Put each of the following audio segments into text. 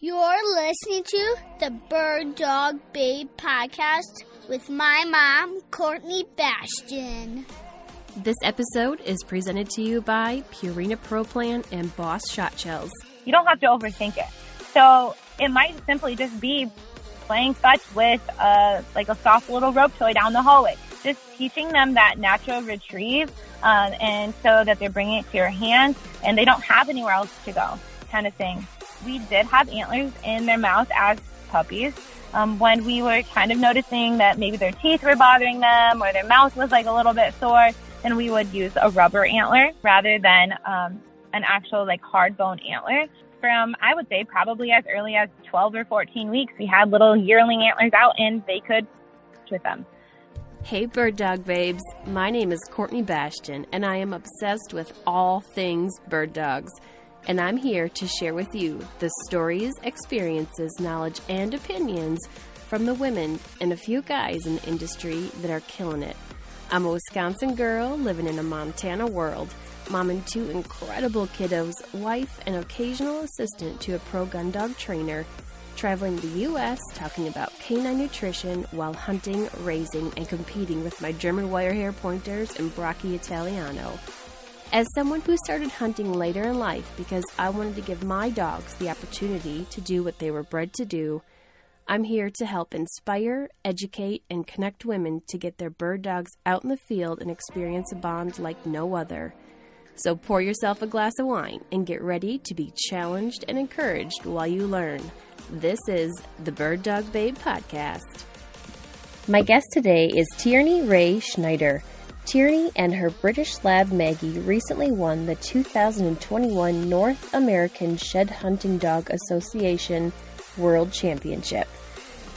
You're listening to the Bird Dog Babe podcast with my mom, Courtney Bastion. This episode is presented to you by Purina Pro Plan and Boss Shotshells. You don't have to overthink it. So it might simply just be playing fetch with a soft little rope toy down the hallway. Just teaching them that natural retrieve, and so that they're bringing it to your hands and they don't have anywhere else to go, kind of thing. We did have antlers in their mouth as puppies. When we were kind of noticing that maybe their teeth were bothering them or their mouth was a little bit sore, then we would use a rubber antler rather than an actual hard bone antler. From, I would say, probably as early as 12 or 14 weeks, we had little yearling antlers out and they could with them. Hey Bird Dog Babes, my name is Courtney Bastion and I am obsessed with all things bird dogs. And I'm here to share with you the stories, experiences, knowledge, and opinions from the women and a few guys in the industry that are killing it. I'm a Wisconsin girl living in a Montana world, mom and two incredible kiddos, wife and occasional assistant to a pro gun dog trainer, traveling the U.S. talking about canine nutrition while hunting, raising, and competing with my German Wirehair Pointers and Brachy Italiano. As someone who started hunting later in life because I wanted to give my dogs the opportunity to do what they were bred to do, I'm here to help inspire, educate, and connect women to get their bird dogs out in the field and experience a bond like no other. So pour yourself a glass of wine and get ready to be challenged and encouraged while you learn. This is the Bird Dog Babe podcast. My guest today is Tierney Ray Schneider. Tierney and her British Lab Maggie recently won the 2021 North American Shed Hunting Dog Association World Championship.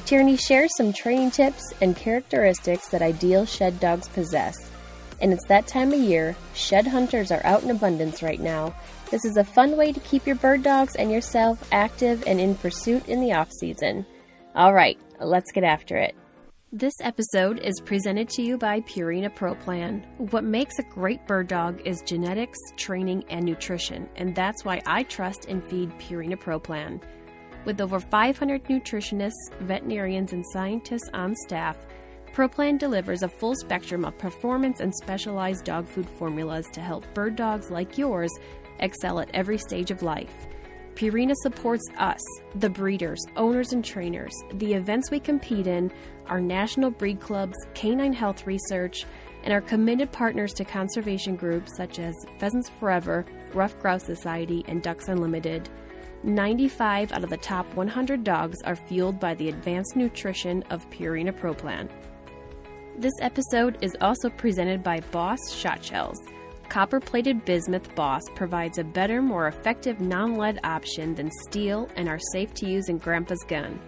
Tierney shares some training tips and characteristics that ideal shed dogs possess. And it's that time of year. Shed hunters are out in abundance right now. This is a fun way to keep your bird dogs and yourself active and in pursuit in the off-season. All right, let's get after it. This episode is presented to you by Purina Pro Plan. What makes a great bird dog is genetics, training, and nutrition, and that's why I trust and feed Purina Pro Plan. With over 500 nutritionists, veterinarians, and scientists on staff, Pro Plan delivers a full spectrum of performance and specialized dog food formulas to help bird dogs like yours excel at every stage of life. Purina supports us, the breeders, owners, and trainers, the events we compete in, our national breed clubs, canine health research, and our committed partners to conservation groups such as Pheasants Forever, Rough Grouse Society, and Ducks Unlimited. 95 out of the top 100 dogs are fueled by the advanced nutrition of Purina Pro Plan. This episode is also presented by Boss Shotshells. Copper-plated bismuth Boss provides a better, more effective non-lead option than steel and are safe to use in Grandpa's gun.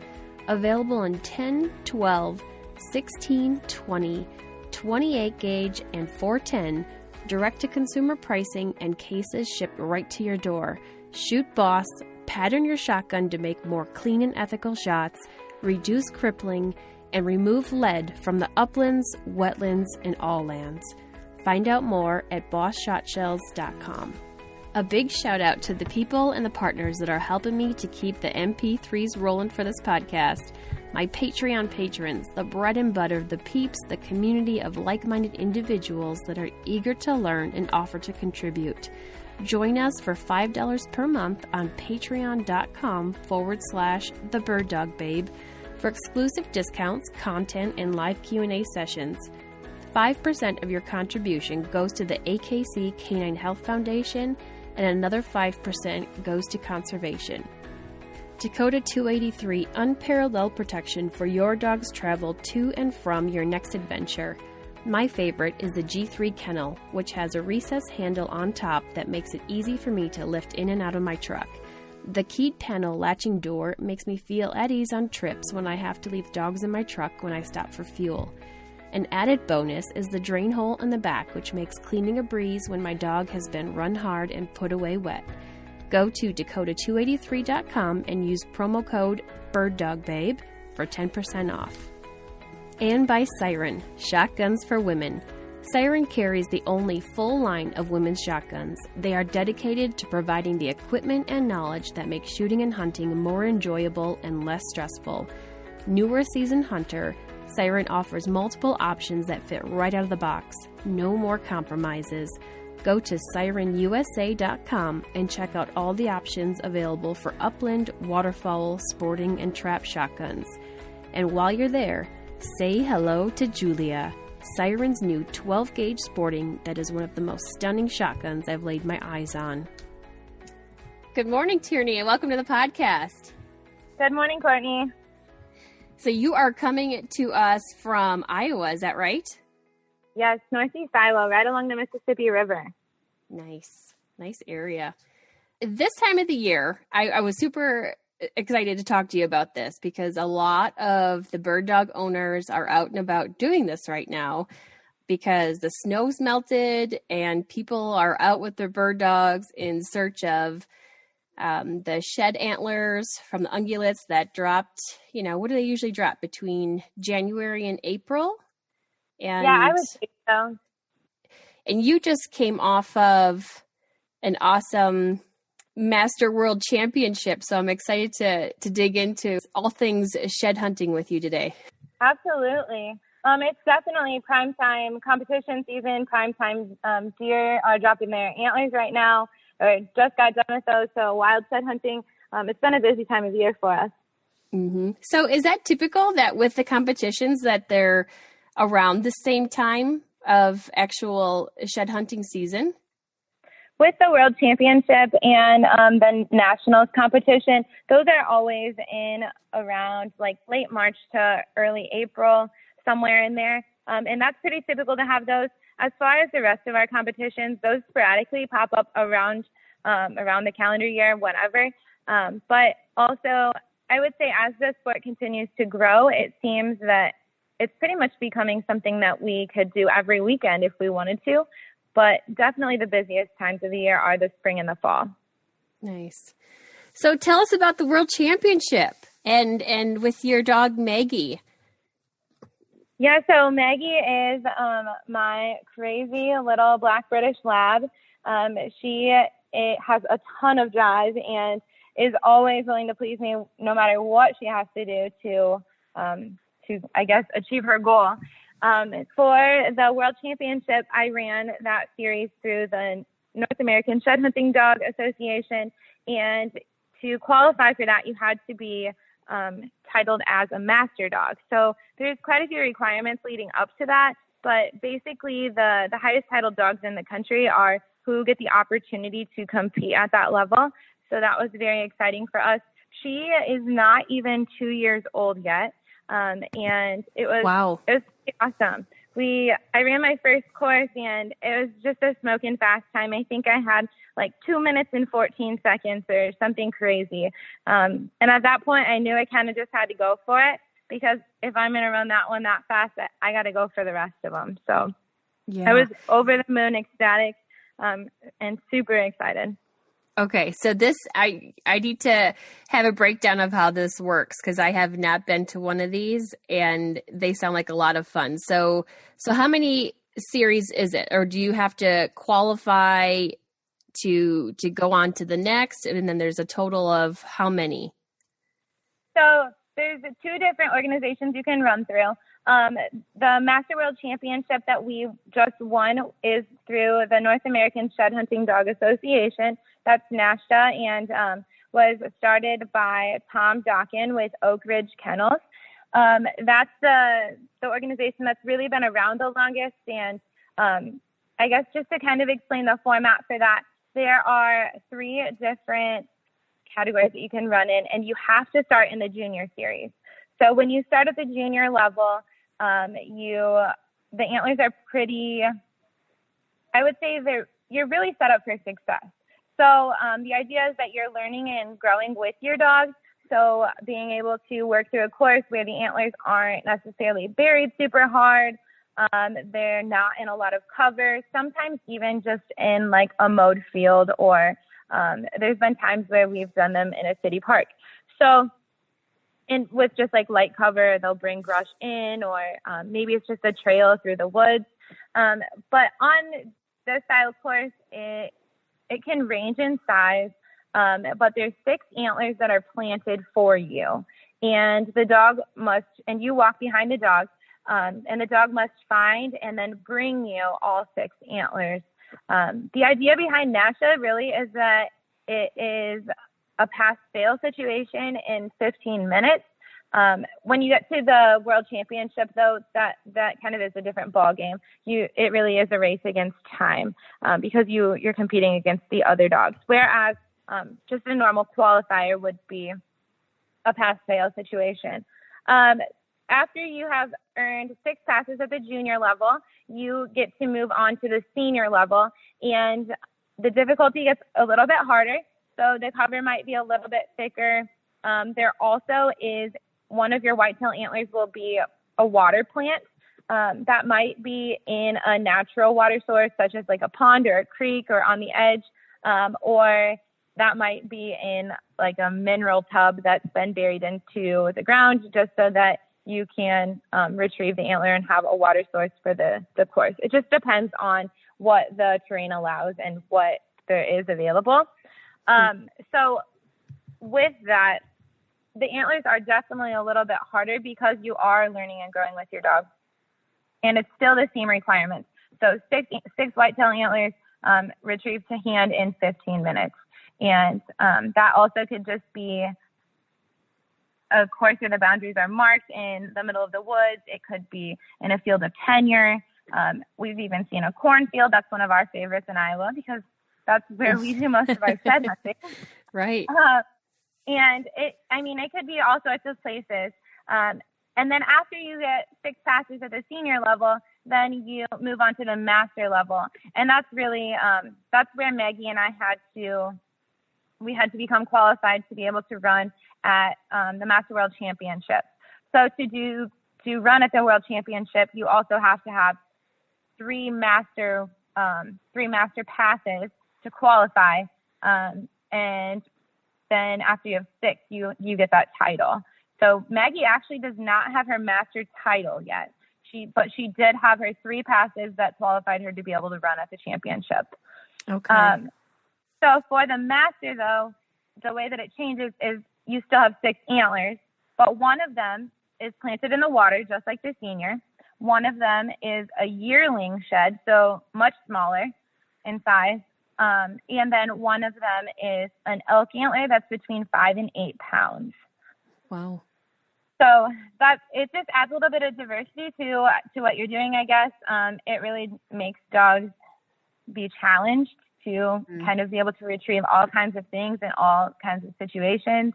Available in 10, 12, 16, 20, 28 gauge, and 410, direct-to-consumer pricing and cases shipped right to your door. Shoot Boss, pattern your shotgun to make more clean and ethical shots, reduce crippling, and remove lead from the uplands, wetlands, and all lands. Find out more at bossshotshells.com. A big shout out to the people and the partners that are helping me to keep the MP3s rolling for this podcast. My Patreon patrons, the bread and butter, the peeps, the community of like-minded individuals that are eager to learn and offer to contribute. Join us for $5 per month on patreon.com/thebirddogbabe for exclusive discounts, content, and live Q&A sessions. 5% of your contribution goes to the AKC Canine Health Foundation, and another 5% goes to conservation. Dakota 283 unparalleled protection for your dog's travel to and from your next adventure. My favorite is the G3 kennel, which has a recessed handle on top that makes it easy for me to lift in and out of my truck. The keyed panel latching door makes me feel at ease on trips when I have to leave dogs in my truck when I stop for fuel. An added bonus is the drain hole in the back, which makes cleaning a breeze when my dog has been run hard and put away wet. Go to Dakota283.com and use promo code BIRDDOGBABE for 10% off. And by Siren, Shotguns for Women. Siren carries the only full line of women's shotguns. They are dedicated to providing the equipment and knowledge that make shooting and hunting more enjoyable and less stressful. Newer seasoned hunter, Siren offers multiple options that fit right out of the box. No more compromises. Go to sirenusa.com and check out all the options available for upland, waterfowl, sporting, and trap shotguns. And while you're there, say hello to Julia, Siren's new 12-gauge sporting that is one of the most stunning shotguns I've laid my eyes on. Good morning, Tierney, and welcome to the podcast. Good morning, Courtney. So you are coming to us from Iowa, is that right? Yes, Northeast Iowa, right along the Mississippi River. Nice area. This time of the year, I was super excited to talk to you about this because a lot of the bird dog owners are out and about doing this right now because the snow's melted and people are out with their bird dogs in search of the shed antlers from the ungulates that dropped, what do they usually drop between January and April? And, yeah, I would think so. And you just came off of an awesome Master World Championship, so I'm excited to dig into all things shed hunting with you today. Absolutely. It's definitely primetime competition season. Primetime deer are dropping their antlers right now, or just got done with those, so wild shed hunting. It's been a busy time of year for us. Mm-hmm. So is that typical that with the competitions that they're around the same time of actual shed hunting season? With the World Championship and the Nationals competition, those are always in around like late March to early April, somewhere in there. And that's pretty typical to have those. As far as the rest of our competitions, those sporadically pop up around the calendar year, whatever. But also, I would say as the sport continues to grow, it seems that it's pretty much becoming something that we could do every weekend if we wanted to. But definitely the busiest times of the year are the spring and the fall. Nice. So tell us about the World Championship and with your dog Maggie. Yeah, so Maggie is my crazy little black British Lab. She has a ton of drive and is always willing to please me no matter what she has to do to I guess, achieve her goal. For the World Championship, I ran that series through the North American Shed Hunting Dog Association, and to qualify for that, you had to be titled as a master dog. So there's quite a few requirements leading up to that, but basically the highest titled dogs in the country are who get the opportunity to compete at that level. So that was very exciting for us. She is not even 2 years old yet. And it was, wow. It was awesome. I ran my first course and it was just a smoking fast time. I think I had like 2 minutes and 14 seconds or something crazy. And at that point I knew I kind of just had to go for it because if I'm going to run that one that fast, I got to go for the rest of them. So yeah. I was over the moon ecstatic, and super excited. Okay, so this, I need to have a breakdown of how this works because I have not been to one of these and they sound like a lot of fun. So how many series is it? Or do you have to qualify to go on to the next? And then there's a total of how many? So there's 2 different organizations you can run through. The Master World Championship that we just won is through the North American Shed Hunting Dog Association. That's NASHDA, and was started by Tom Dawkin with Oak Ridge Kennels. That's the organization that's really been around the longest. And I guess just to kind of explain the format for that, there are 3 different categories that you can run in, and you have to start in the junior series. So when you start at the junior level, the antlers are pretty, I would say you're really set up for success. So the idea is that you're learning and growing with your dog. So being able to work through a course where the antlers aren't necessarily buried super hard, they're not in a lot of cover, sometimes even just in like a mowed field, or there's been times where we've done them in a city park. So with just like light cover, they'll bring brush in, or maybe it's just a trail through the woods. But on the style course, it can range in size, but there's 6 antlers that are planted for you. And the dog must, and you walk behind the dog, and the dog must find and then bring you all 6 antlers. The idea behind NASHDA really is that it is a pass-fail situation in 15 minutes. When you get to the World Championship, though, that kind of is a different ball game. It really is a race against time because you're competing against the other dogs, whereas just a normal qualifier would be a pass-fail situation. After you have earned 6 passes at the junior level, you get to move on to the senior level, and the difficulty gets a little bit harder. So the cover might be a little bit thicker. There also is one of your whitetail antlers will be a water plant that might be in a natural water source, such as like a pond or a creek or on the edge, or that might be in like a mineral tub that's been buried into the ground just so that you can retrieve the antler and have a water source for the course. It just depends on what the terrain allows and what there is available. So with that, the antlers are definitely a little bit harder because you are learning and growing with your dog. And it's still the same requirements. So 6 whitetail antlers retrieved to hand in 15 minutes. And that also could just be a course where the boundaries are marked in the middle of the woods. It could be in a field of tenure. We've even seen a cornfield. That's one of our favorites in Iowa because that's where we do most of our shed hunting. Right. And it could be all sorts of places. And then after you get 6 passes at the senior level, then you move on to the master level. And that's really, that's where Maggie and I had to become qualified to be able to run at the Master World Championship. So to run at the World Championship, you also have to have 3 master passes to qualify. And then after you have 6, you get that title. So Maggie actually does not have her master title yet. But she did have her 3 passes that qualified her to be able to run at the championship. Okay. So for the master, though, the way that it changes is you still have 6 antlers, but one of them is planted in the water, just like the senior. One of them is a yearling shed, so much smaller in size. And then one of them is an elk antler that's between 5 and 8 pounds. Wow. So it just adds a little bit of diversity to what you're doing, I guess. It really makes dogs be challenged to kind of be able to retrieve all kinds of things in all kinds of situations.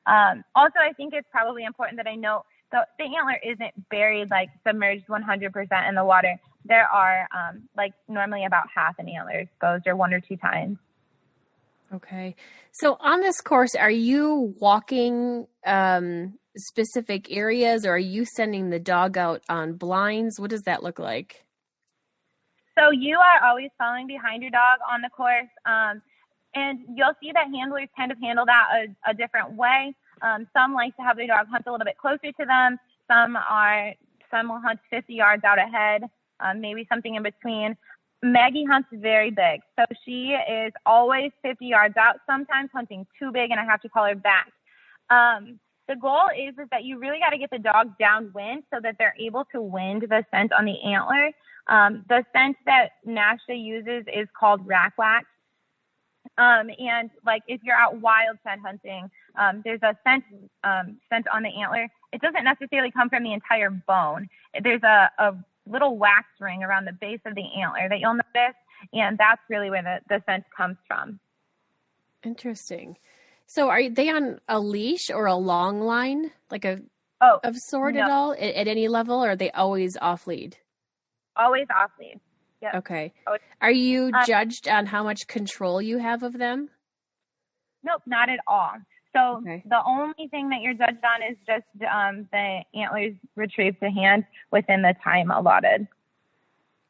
Also, I think it's probably important that I note the antler isn't buried, like submerged 100% in the water. There are normally about half an antler exposed or 1 or 2 times. Okay. So on this course, are you walking specific areas, or are you sending the dog out on blinds? What does that look like? So you are always following behind your dog on the course, and you'll see that handlers kind of handle that a different way. Some like to have their dog hunt a little bit closer to them. Some will hunt 50 yards out ahead, maybe something in between. Maggie hunts very big, so she is always 50 yards out, sometimes hunting too big, and I have to call her back. The goal is that you really got to get the dog downwind so that they're able to wind the scent on the antler. The scent that NASHDA uses is called rack wax. And like if you're out wild scent hunting, there's a scent on the antler. It doesn't necessarily come from the entire bone. There's a little wax ring around the base of the antler that you'll notice, and that's really where the scent comes from. Interesting. So are they on a leash or a long line, like of sort at all, at any level, or are they always off lead? Always off lead. Yep. Okay. Always. Are you judged on how much control you have of them? Nope, not at all. So The only thing that you're judged on is just the antlers retrieved to hand within the time allotted.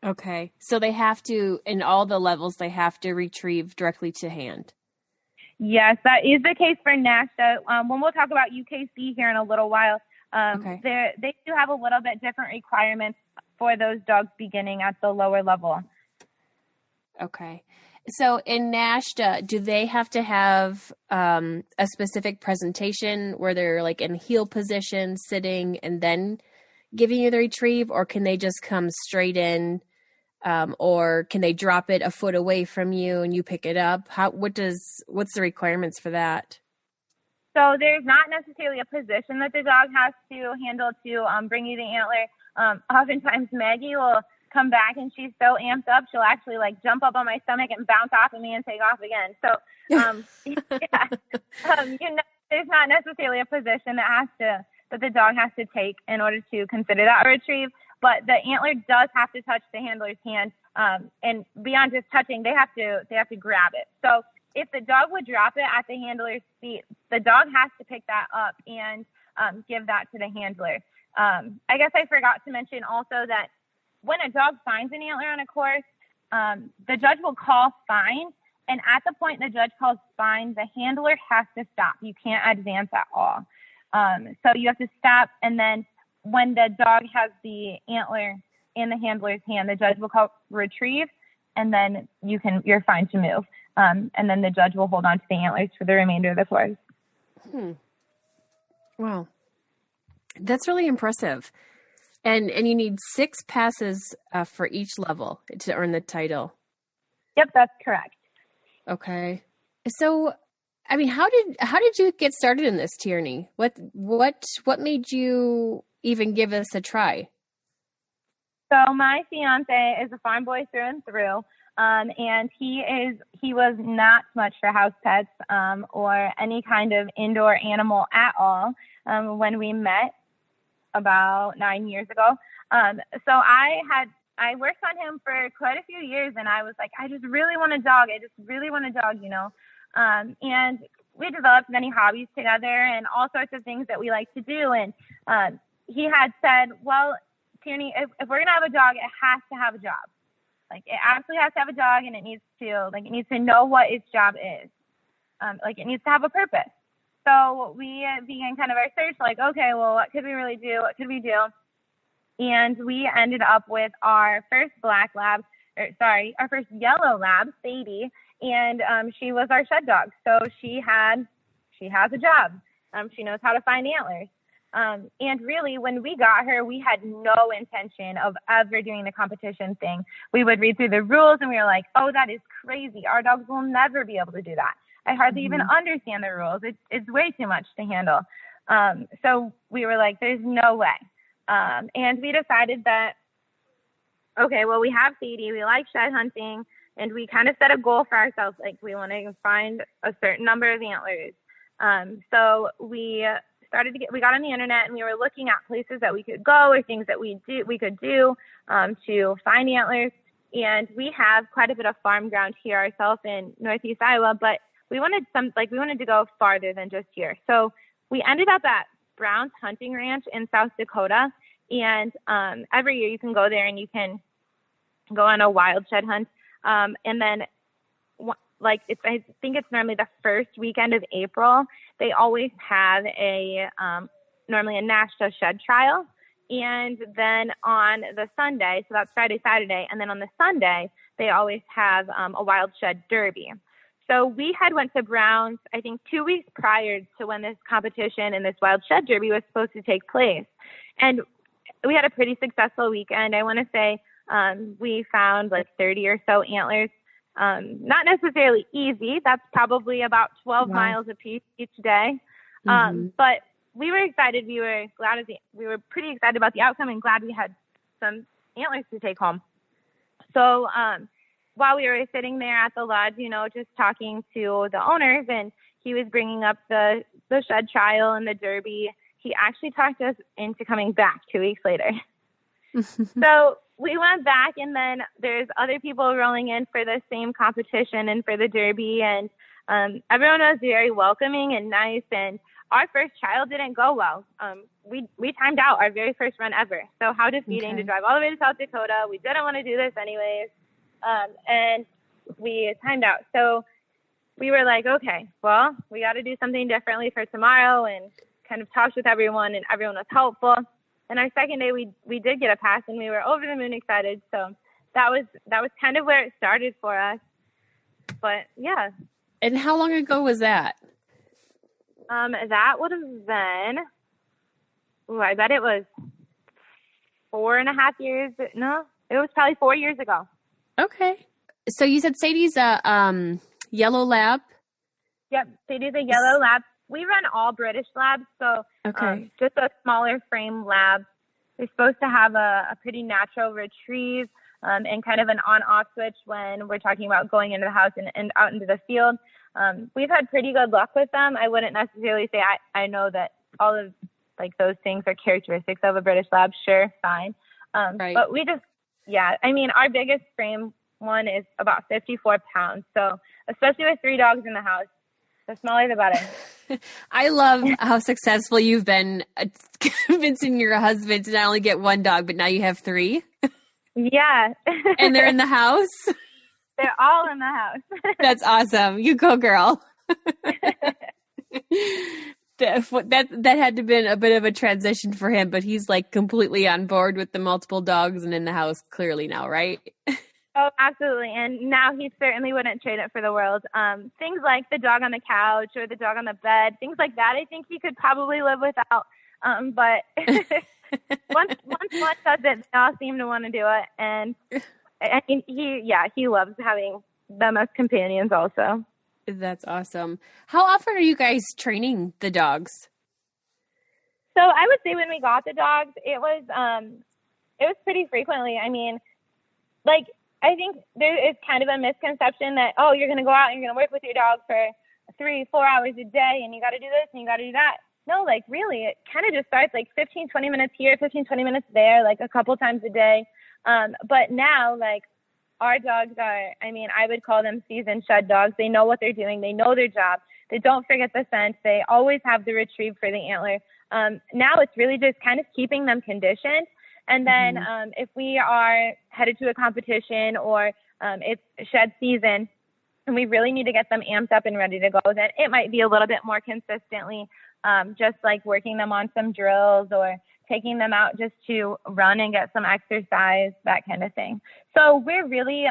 Okay. So they have to, in all the levels, they have to retrieve directly to hand. Yes, that is the case for NASHDA. When we'll talk about UKC here in a little while, Okay. They do have a little bit different requirements for those dogs beginning at the lower level. Okay. So in NASHDA, do they have to have a specific presentation where they're like in heel position, sitting, and then giving you the retrieve, or can they just come straight in, or can they drop it a foot away from you and you pick it up? What's the requirements for that? So there's not necessarily a position that the dog has to handle to bring you the antler. Oftentimes Maggie will come back and she's so amped up, she'll actually like jump up on my stomach and bounce off of me and take off again. So, there's not necessarily a position that the dog has to take in order to consider that a retrieve, but the antler does have to touch the handler's hand. And beyond just touching, they have to grab it. So if the dog would drop it at the handler's feet, the dog has to pick that up and give that to the handler. I guess I forgot to mention also that when a dog finds an antler on a course, the judge will call fine. And at the point the judge calls fine, the handler has to stop. You can't advance at all. So you have to stop. And then when the dog has the antler in the handler's hand, the judge will call retrieve, and then you're fine to move. And then the judge will hold on to the antlers for the remainder of the course. Wow. That's really impressive. And you need 6 passes for each level to earn the title. Yep, that's correct. Okay. So, I mean, how did you get started in this, Tierney? What made you even give this a try? So my fiance is a farm boy through and through. And he was not much for house pets, or any kind of indoor animal at all, when we met about 9 years ago. So I worked on him for quite a few years, and I was like, I just really want a dog. And we developed many hobbies together and all sorts of things that we like to do. And, he had said, well, Tierney, if we're going to have a dog, it has to have a job. Like, it absolutely has to have a dog, and it needs to know what its job is. It needs to have a purpose. So we began kind of our search, like, okay, well, what could we really do? What could we do? And we ended up with our first our first yellow lab, Sadie, and she was our shed dog. So she has a job. She knows how to find antlers. And really, when we got her, we had no intention of ever doing the competition thing. We would read through the rules and we were like, oh, that is crazy. Our dogs will never be able to do that. I hardly even understand the rules. It's way too much to handle. So we were like, there's no way. And we decided that, okay, well, we have Sadie, we like shed hunting, and we kind of set a goal for ourselves. Like, we want to find a certain number of antlers. So we got on the internet and we were looking at places that we could go or things that we could do to find antlers. And we have quite a bit of farm ground here ourselves in Northeast Iowa, but we wanted to go farther than just here. So we ended up at Brown's Hunting Ranch in South Dakota. And every year you can go there and you can go on a wild shed hunt. And then I think it's normally the first weekend of April. They always have normally a NASHDA shed trial. And then on the Sunday, so that's Friday, Saturday, and then on the Sunday, they always have a wild shed derby. So we had went to Brown's, I think 2 weeks prior to when this competition and this wild shed derby was supposed to take place. And we had a pretty successful weekend. I want to say we found like 30 or so antlers. Not necessarily easy. That's probably about 12 miles apiece each day. But we were excited. We were pretty excited about the outcome and glad we had some antlers to take home. So while we were sitting there at the lodge, just talking to the owners, and he was bringing up the shed trial and the derby, he actually talked us into coming back 2 weeks later. So we went back, and then there's other people rolling in for the same competition and for the derby, and everyone was very welcoming and nice. And our first trial didn't go well. We timed out our very first run ever. So how defeating to drive all the way to South Dakota. We didn't want to do this anyways. And we timed out. So we were like, okay, well, we got to do something differently for tomorrow and kind of talked with everyone, and everyone was helpful. And our second day, we did get a pass, and we were over the moon excited. So that was kind of where it started for us. But yeah. And how long ago was that? That would have been, I bet it was 4.5 years. No, it was probably 4 years ago. Okay. So you said Sadie's a yellow lab? Yep, Sadie's a yellow lab. We run all British labs, so okay. Just a smaller frame lab. They're supposed to have a pretty natural retrieve and kind of an on-off switch when we're talking about going into the house and out into the field. We've had pretty good luck with them. I wouldn't necessarily say I know that all of like those things are characteristics of a British lab. Sure, fine. Right. But we just, I mean, our biggest frame one is about 54 pounds. So especially with 3 dogs in the house, the smaller the better. I love how successful you've been convincing your husband to not only get 1 dog, but now you have 3. Yeah. And they're in the house? They're all in the house. That's awesome. You go, girl. That had to have been a bit of a transition for him, but he's like completely on board with the multiple dogs and in the house clearly now, right? Oh, absolutely. And now he certainly wouldn't trade it for the world. Things like the dog on the couch or the dog on the bed, things like that, I think he could probably live without. But once one does it, they all seem to want to do it. And I mean, he loves having them as companions also. That's awesome. How often are you guys training the dogs? So I would say when we got the dogs, it was pretty frequently. I mean, like, I think there is kind of a misconception that, oh, you're going to go out and you're going to work with your dog for 3-4 hours a day and you got to do this and you got to do that. No, like really, it kind of just starts like 15, 20 minutes here, 15, 20 minutes there, like a couple times a day. But now, like, our dogs are, I mean, I would call them seasoned shed dogs. They know what they're doing. They know their job. They don't forget the scent. They always have the retrieve for the antler. Now it's really just kind of keeping them conditioned. And then if we are headed to a competition or it's shed season and we really need to get them amped up and ready to go, then it might be a little bit more consistently, just like working them on some drills or taking them out just to run and get some exercise, that kind of thing. So we're really,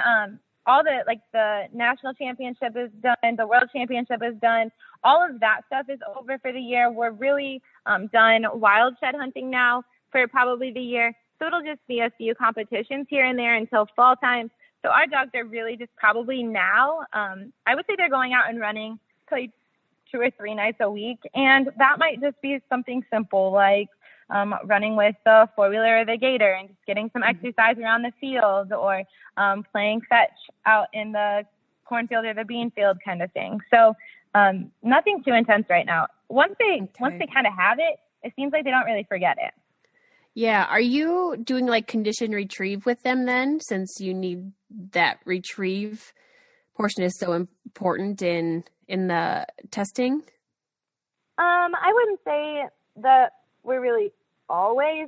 all the national championship is done, the world championship is done. All of that stuff is over for the year. We're really done wild shed hunting now for probably the year. So it'll just be a few competitions here and there until fall time. So our dogs are really just probably now, I would say they're going out and running probably 2 or 3 nights a week. And that might just be something simple like running with the 4-wheeler or the gator and just getting some exercise around the field or playing fetch out in the cornfield or the bean field kind of thing. So nothing too intense right now. Once they kind of have it, it seems like they don't really forget it. Yeah. Are you doing like condition retrieve with them then, since you need that retrieve portion is so important in the testing? I wouldn't say that we're really always.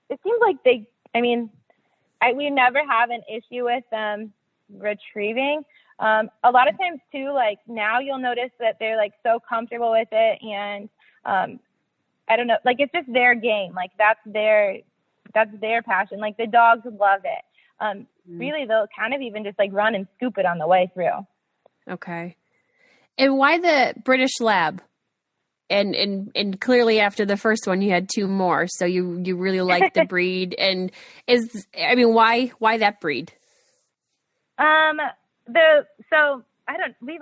It seems like we never have an issue with them retrieving. A lot of times too, like now you'll notice that they're like so comfortable with it and I don't know, like it's just their game. Like that's their passion. Like the dogs love it. Really, they'll kind of even just like run and scoop it on the way through. Okay. And why the British Lab? And clearly after the first one, you had 2 more. So you really like the breed. And why that breed? We've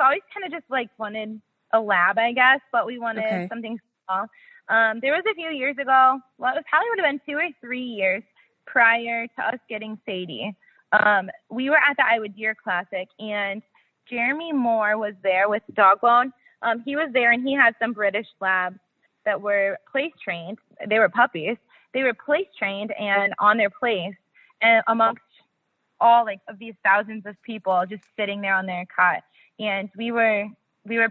always kind of just like wanted a lab, I guess, but we wanted something small. There was a few years ago, well, it probably would have been 2 or 3 years prior to us getting Sadie. We were at the Iowa Deer Classic and Jeremy Moore was there with Dogbone. He was there and he had some British labs that were place trained. They were puppies. They were place trained and on their place and amongst all like of these thousands of people just sitting there on their cot. And we were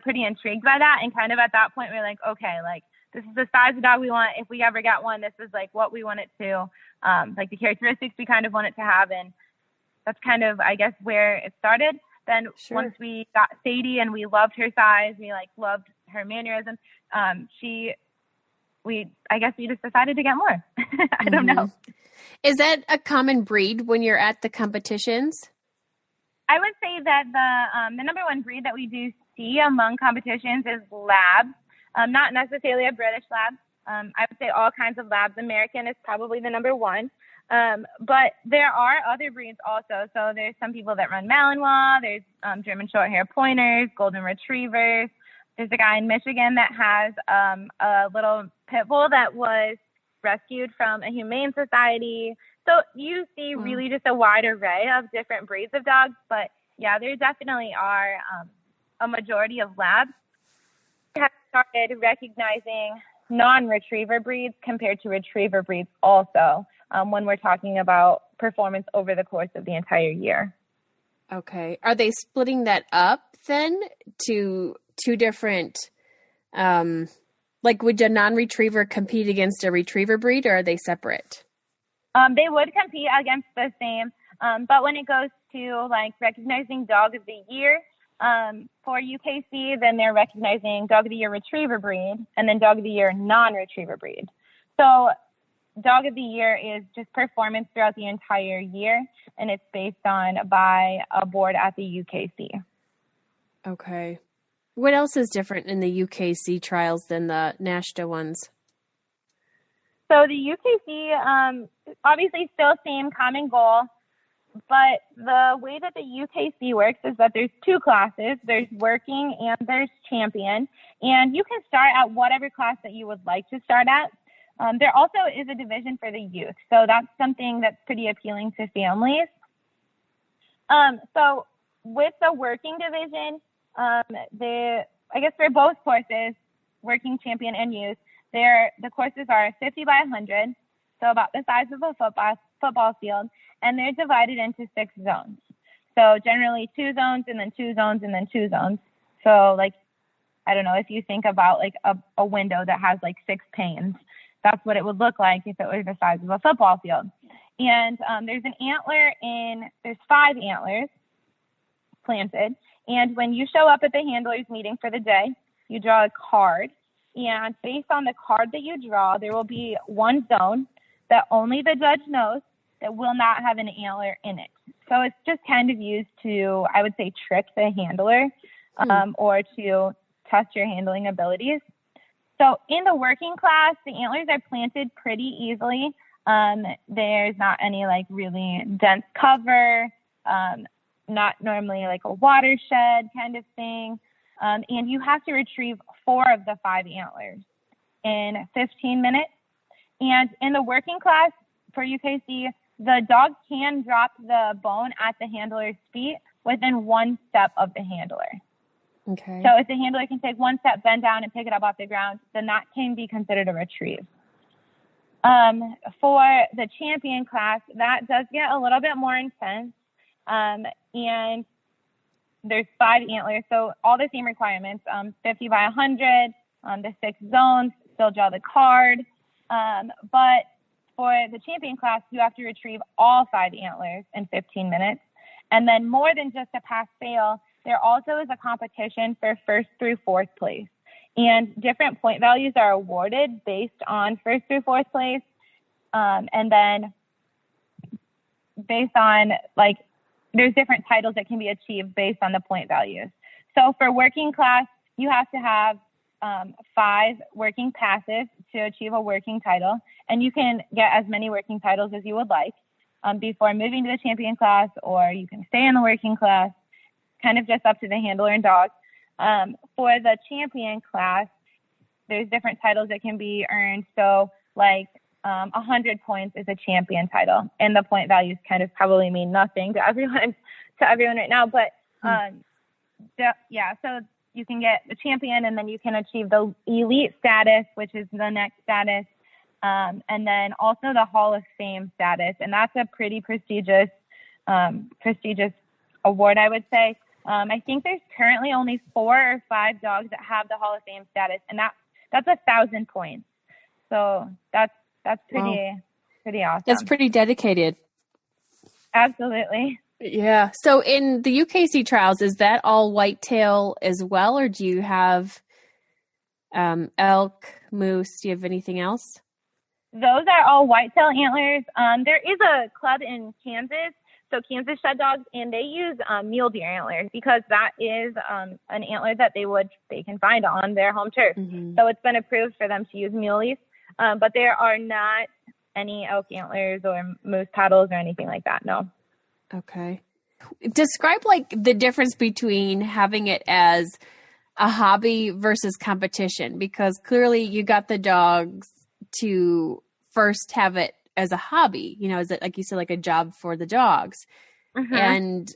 pretty intrigued by that. And kind of at that point, we were like, okay, like this is the size of dog we want. If we ever get one, this is like what we want it to, like the characteristics we kind of want it to have. And that's kind of, I guess, where it started. Then once we got Sadie and we loved her size, we like loved her mannerisms. She I guess we just decided to get more. I don't know. Is that a common breed when you're at the competitions? I would say that the number one breed that we do see among competitions is labs, not necessarily a British lab. I would say all kinds of labs. American is probably the number one. But there are other breeds also. So there's some people that run Malinois. There's German Shorthair Pointers, Golden Retrievers. There's a guy in Michigan that has a little pit bull that was rescued from a humane society. So you see really just a wide array of different breeds of dogs. But yeah, there definitely are a majority of labs. We have started recognizing non-retriever breeds compared to retriever breeds also when we're talking about performance over the course of the entire year. Okay. Are they splitting that up then to two different, like would a non-retriever compete against a retriever breed, or are they separate? They would compete against the same, but when it goes to like recognizing Dog of the Year for UKC, then they're recognizing Dog of the Year retriever breed and then Dog of the Year non-retriever breed. So Dog of the Year is just performance throughout the entire year, and it's based on by a board at the UKC. Okay. What else is different in the UKC trials than the NASHDA ones? So the UKC, obviously still same common goal, but the way that the UKC works is that there's two classes. There's working and there's champion, and you can start at whatever class that you would like to start at. There also is a division for the youth, so that's something that's pretty appealing to families. So with the working division, I guess for both courses, working, champion, and youth, the courses are 50 by 100, so about the size of a football field, and they're divided into 6 zones. So generally 2 zones, and then 2 zones, and then 2 zones. So like, I don't know, if you think about like a window that has like 6 panes, that's what it would look like if it was the size of a football field. And there's 5 antlers planted. And when you show up at the handlers meeting for the day, you draw a card. And based on the card that you draw, there will be one zone that only the judge knows that will not have an antler in it. So it's just kind of used to, I would say, trick the handler or to test your handling abilities. So in the working class, the antlers are planted pretty easily. There's not any like really dense cover, not normally like a watershed kind of thing. And you have to retrieve 4 of the 5 antlers in 15 minutes. And in the working class for UKC, the dog can drop the bone at the handler's feet within 1 step of the handler. Okay. So if the handler can take 1 step, bend down, and pick it up off the ground, then that can be considered a retrieve. For the champion class, that does get a little bit more intense. And there's 5 antlers, so all the same requirements, 50 by 100, the 6 zones, still draw the card. But for the champion class, you have to retrieve all 5 antlers in 15 minutes. And then more than just a pass-fail, there also is a competition for 1st through 4th place. And different point values are awarded based on 1st through 4th place. And then based on, like, there's different titles that can be achieved based on the point values. So for working class, you have to have 5 working passes to achieve a working title. And you can get as many working titles as you would like before moving to the champion class, or you can stay in the working class, kind of just up to the handler and dog. For the champion class, there's different titles that can be earned. So like 100 points is a champion title, and the point values kind of probably mean nothing to everyone right now. But so you can get the champion, and then you can achieve the elite status, which is the next status, and then also the Hall of Fame status, and that's a pretty prestigious award, I would say. I think there's currently only 4 or 5 dogs that have the Hall of Fame status, and that's 1,000 points. So that's pretty awesome. That's pretty dedicated. Absolutely. Yeah. So in the UKC trials, is that all whitetail as well, or do you have elk, moose. Do you have anything else? Those are all whitetail antlers. There is a club in Kansas, so Kansas Shed Dogs, and they use mule deer antlers because that is an antler that they can find on their home turf. Mm-hmm. So it's been approved for them to use muleys, but there are not any elk antlers or moose paddles or anything like that. No. Okay. Describe like the difference between having it as a hobby versus competition, because clearly you got the dogs to first have it as a hobby, is it, like you said, like a job for the dogs? Mm-hmm. And,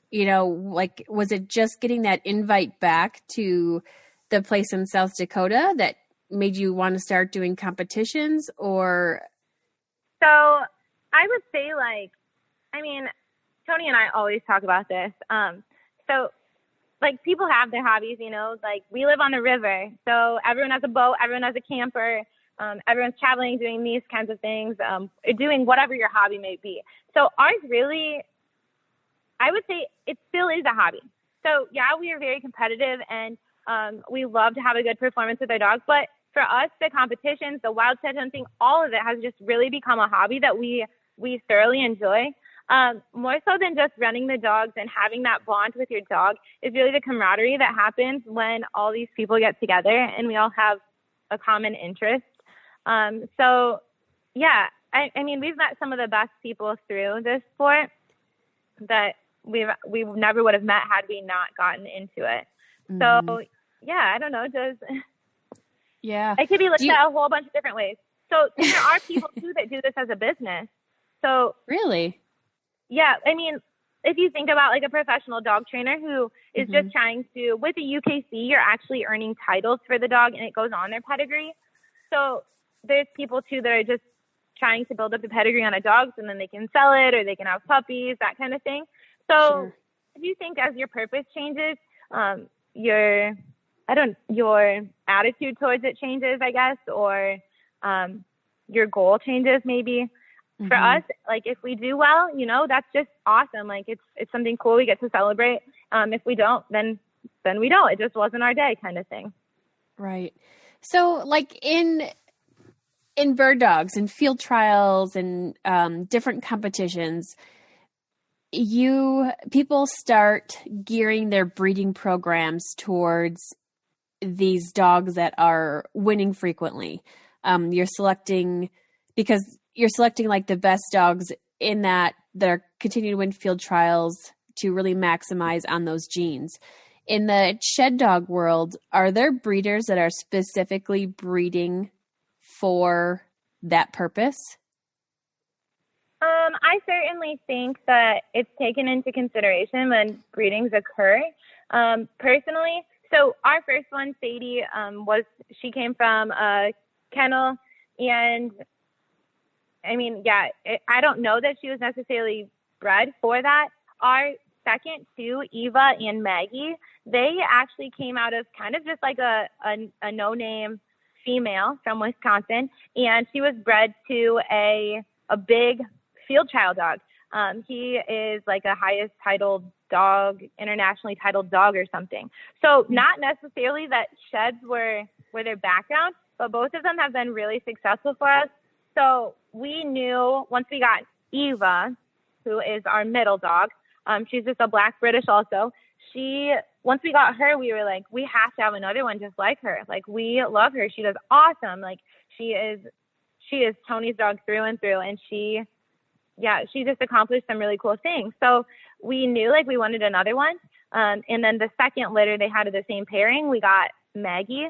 like, was it just getting that invite back to the place in South Dakota that made you want to start doing competitions, or? So I would say Tony and I always talk about this. So like people have their hobbies, like we live on the river. So everyone has a boat, everyone has a camper, everyone's traveling, doing these kinds of things, doing whatever your hobby may be. So ours really, I would say it still is a hobby. So yeah, we are very competitive and we love to have a good performance with our dogs. But for us, the competitions, the wild shed hunting, all of it has just really become a hobby that we thoroughly enjoy. More so than just running the dogs and having that bond with your dog is really the camaraderie that happens when all these people get together and we all have a common interest. So yeah, I mean, we've met some of the best people through this sport that we never would have met had we not gotten into it. Mm-hmm. So yeah, I don't know, yeah, it could be looked at a whole bunch of different ways. So there are people too that do this as a business. So really? Yeah, I mean, if you think about like a professional dog trainer who is just trying to, with the UKC, you're actually earning titles for the dog and it goes on their pedigree. So there's people too that are just trying to build up a pedigree on a dog and then they can sell it or they can have puppies, that kind of thing. So if you think as your purpose changes, your attitude towards it changes, I guess, or your goal changes maybe. For us, like if we do well, that's just awesome. Like it's something cool we get to celebrate. If we don't, then we don't. It just wasn't our day, kind of thing. Right. So like in bird dogs and field trials and different competitions, people start gearing their breeding programs towards these dogs that are winning frequently. You're selecting like the best dogs in that are continuing to win field trials to really maximize on those genes. In the shed dog world, are there breeders that are specifically breeding for that purpose? I certainly think that it's taken into consideration when breedings occur. Personally, so our first one, Sadie, she came from a kennel, and I mean, yeah, I don't know that she was necessarily bred for that. Our second two, Eva and Maggie, they actually came out of kind of just like a no-name female from Wisconsin, and she was bred to a big field trial dog. He is like a highest titled dog, internationally titled dog or something. So not necessarily that sheds were their background, but both of them have been really successful for us. So we knew once we got Eva, who is our middle dog, she's just a black British also. Once we got her, we were like, we have to have another one just like her. Like, we love her. She does awesome. Like, she is Tony's dog through and through. And she just accomplished some really cool things. So we knew like we wanted another one. And then the second litter they had of the same pairing, we got Maggie.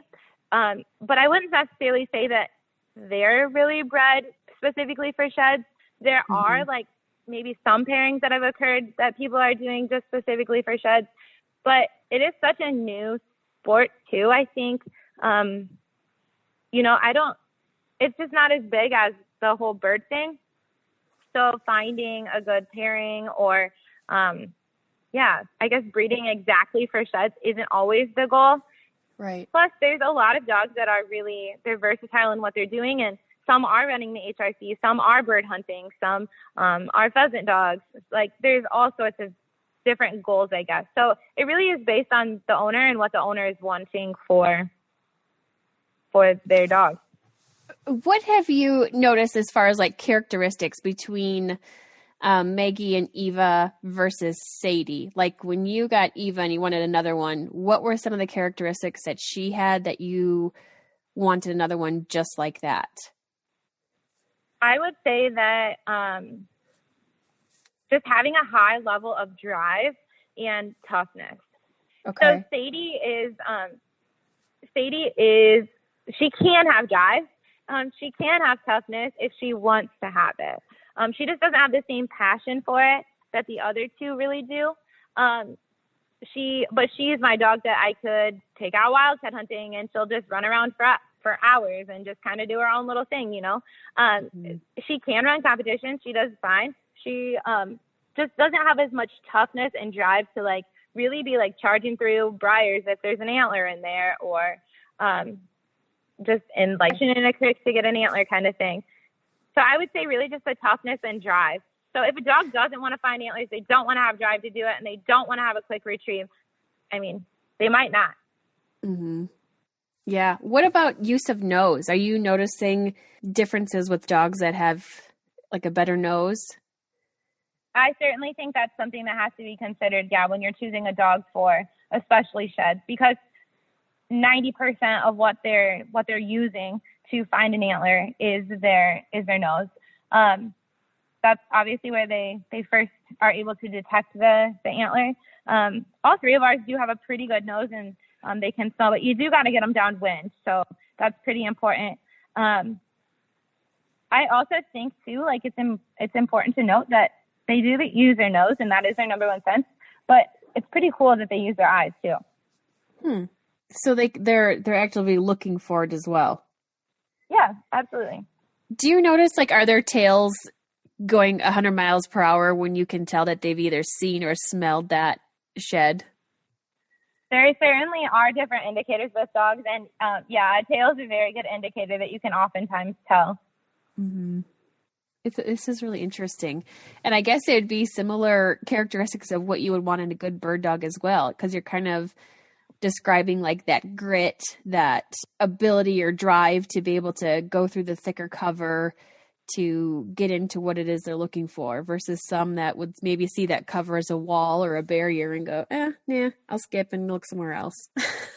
But I wouldn't necessarily say that they're really bred specifically for sheds. There are like maybe some pairings that have occurred that people are doing just specifically for sheds, but it is such a new sport too. I think, it's just not as big as the whole bird thing. So finding a good pairing or, I guess breeding exactly for sheds isn't always the goal. Right. Plus, there's a lot of dogs that are they're versatile in what they're doing, and some are running the HRC, some are bird hunting, some are pheasant dogs. Like, there's all sorts of different goals, I guess. So it really is based on the owner and what the owner is wanting for for their dog. What have you noticed as far as like characteristics between Maggie and Eva versus Sadie? Like when you got Eva and you wanted another one, what were some of the characteristics that she had that you wanted another one just like that? I would say that just having a high level of drive and toughness. Okay. So Sadie is, she can have drive. She can have toughness if she wants to have it. She just doesn't have the same passion for it that the other two really do. But she's my dog that I could take out wildcat hunting and she'll just run around for hours and just kind of do her own little thing, you know. She can run competition. She does fine. She just doesn't have as much toughness and drive to like really be like charging through briars if there's an antler in there, or just in like in a creek to get an antler kind of thing. So I would say really just the toughness and drive. So if a dog doesn't want to find antlers, they don't want to have drive to do it, and they don't want to have a quick retrieve, I mean, they might not. Mm-hmm. Yeah. What about use of nose? Are you noticing differences with dogs that have like a better nose? I certainly think that's something that has to be considered, yeah, when you're choosing a dog for especially sheds, because 90% of what they're using to find an antler is their nose. That's obviously where they first are able to detect the antler. All three of ours do have a pretty good nose, and they can smell, but you do got to get them downwind. So that's pretty important. I also think too, like it's important to note that they do use their nose, and that is their number one sense, but it's pretty cool that they use their eyes too. So they're actively looking for it as well. Yeah, absolutely. Do you notice, like, are their tails going 100 miles per hour when you can tell that they've either seen or smelled that shed? There certainly are different indicators with dogs, and a tail is a very good indicator that you can oftentimes tell. Mm-hmm. This is really interesting. And I guess it would be similar characteristics of what you would want in a good bird dog as well, because you're kind of describing like that grit, that ability or drive to be able to go through the thicker cover to get into what it is they're looking for, versus some that would maybe see that cover as a wall or a barrier and go, nah, I'll skip and look somewhere else.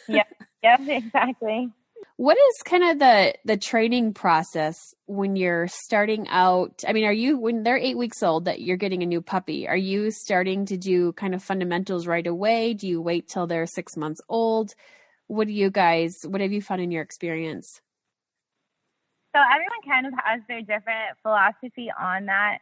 Yeah, exactly. What is kind of the training process when you're starting out? I mean, when they're 8 weeks old that you're getting a new puppy, are you starting to do kind of fundamentals right away? Do you wait till they're 6 months old? What have you found in your experience? So everyone kind of has their different philosophy on that.